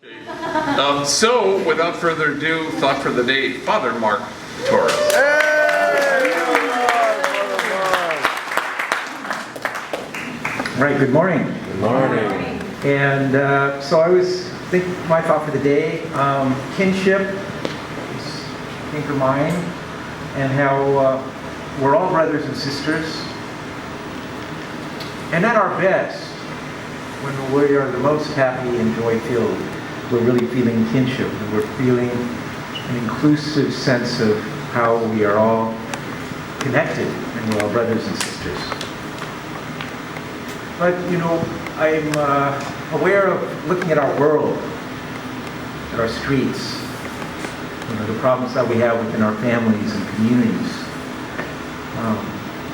So, without further ado, thought for the day, Father Mark Torres. Right, good morning. Good morning. And so I was thinking, my thought for the day, kinship is came to mind, and how we're all brothers and sisters. And at our best, when we are the most happy and joy-filled, we're really feeling kinship, and we're feeling an inclusive sense of how we are all connected, and we're all brothers and sisters. But, you know, I'm aware of looking at our world, at our streets, you know, the problems that we have within our families and communities,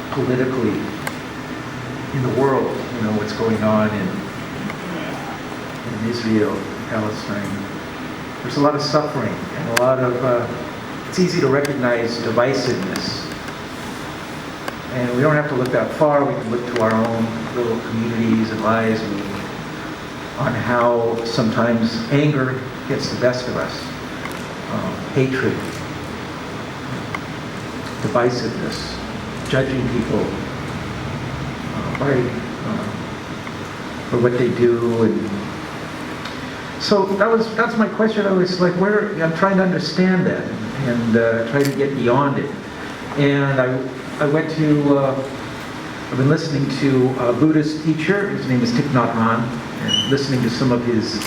politically, in the world, you know, what's going on in Israel, Palestine. There's a lot of suffering and a lot of, it's easy to recognize divisiveness. And we don't have to look that far. We can look to our own little communities and lives on how sometimes anger gets the best of us. Hatred, divisiveness, judging people for what they do. And so that's my question. I was like, I'm trying to understand that and try to get beyond it. And I went to, I've been listening to a Buddhist teacher, his name is Thich Nhat Hanh, and listening to some of his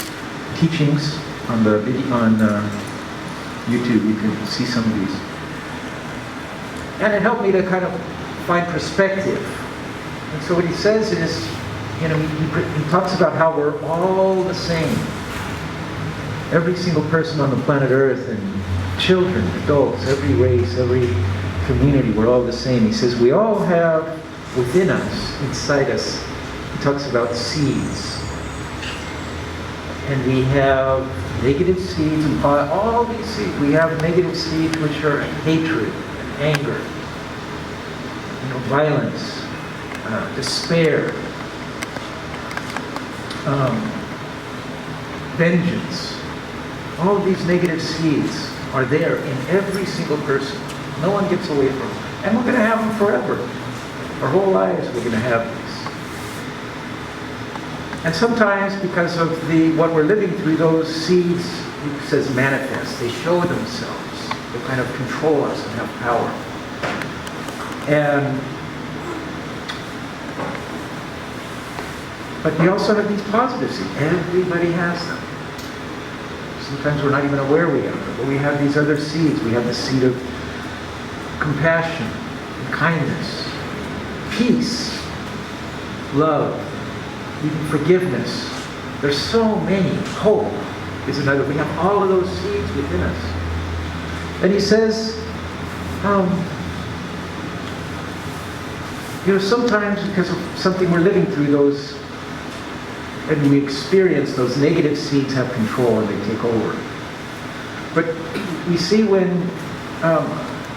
teachings on the video, on YouTube. You can see some of these. And it helped me to kind of find perspective. And so what he says is, you know, he talks about how we're all the same. Every single person on the planet Earth, and children, adults, every race, every community, we're all the same. He says we all have within us, inside us, he talks about seeds. And we have negative seeds, and all these seeds, we have negative seeds which are hatred, anger, you know, violence, despair, vengeance. All of these negative seeds are there in every single person. No one gets away from them. And we're going to have them forever. Our whole lives we're going to have these. And sometimes because of what we're living through, those seeds, he says, manifest. They show themselves. They kind of control us and have power. But we also have these positive seeds. Everybody has them. Sometimes we're not even aware we have them. But we have these other seeds. We have the seed of compassion, and kindness, peace, love, even forgiveness. There's so many. Hope is another. We have all of those seeds within us. And he says, you know, sometimes because of something we're living through, those, and we experience those negative seeds have control and they take over. But we see when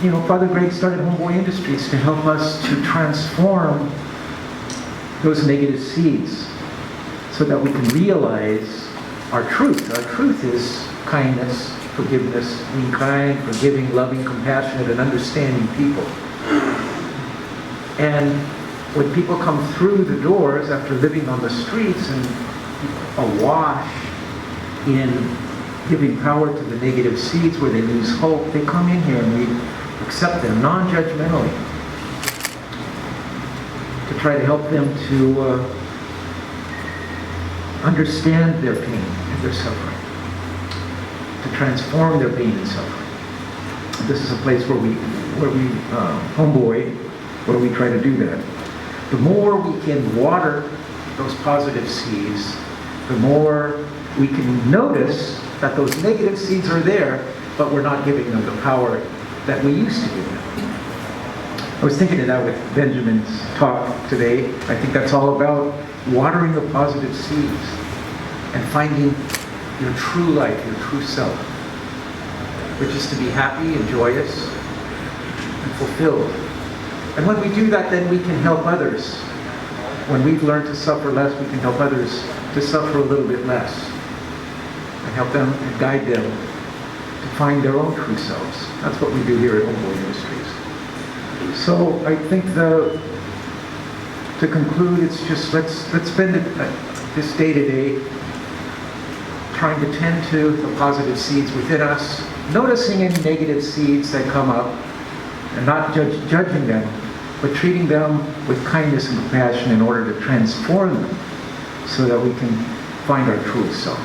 you know, Father Greg started Homeboy Industries to help us to transform those negative seeds so that we can realize our truth. Our truth is kindness, forgiveness, being kind, forgiving, loving, compassionate, and understanding people. And when people come through the doors after living on the streets and awash in giving power to the negative seeds where they lose hope, they come in here and we accept them non-judgmentally to try to help them to understand their pain and their suffering, to transform their pain and suffering. This is a place where we Homeboy, where we try to do that. The more we can water those positive seeds, the more we can notice that those negative seeds are there, but we're not giving them the power that we used to give them. I was thinking of that with Benjamin's talk today. I think that's all about watering the positive seeds and finding your true life, your true self, which is to be happy and joyous and fulfilled. And when we do that, then we can help others. When we've learned to suffer less, we can help others to suffer a little bit less. and help them and guide them to find their own true selves. That's what we do here at Homeboy Industries. So I think to conclude, it's just let's spend this day to day trying to tend to the positive seeds within us, noticing any negative seeds that come up, and not judging them, but treating them with kindness and compassion in order to transform them so that we can find our true self.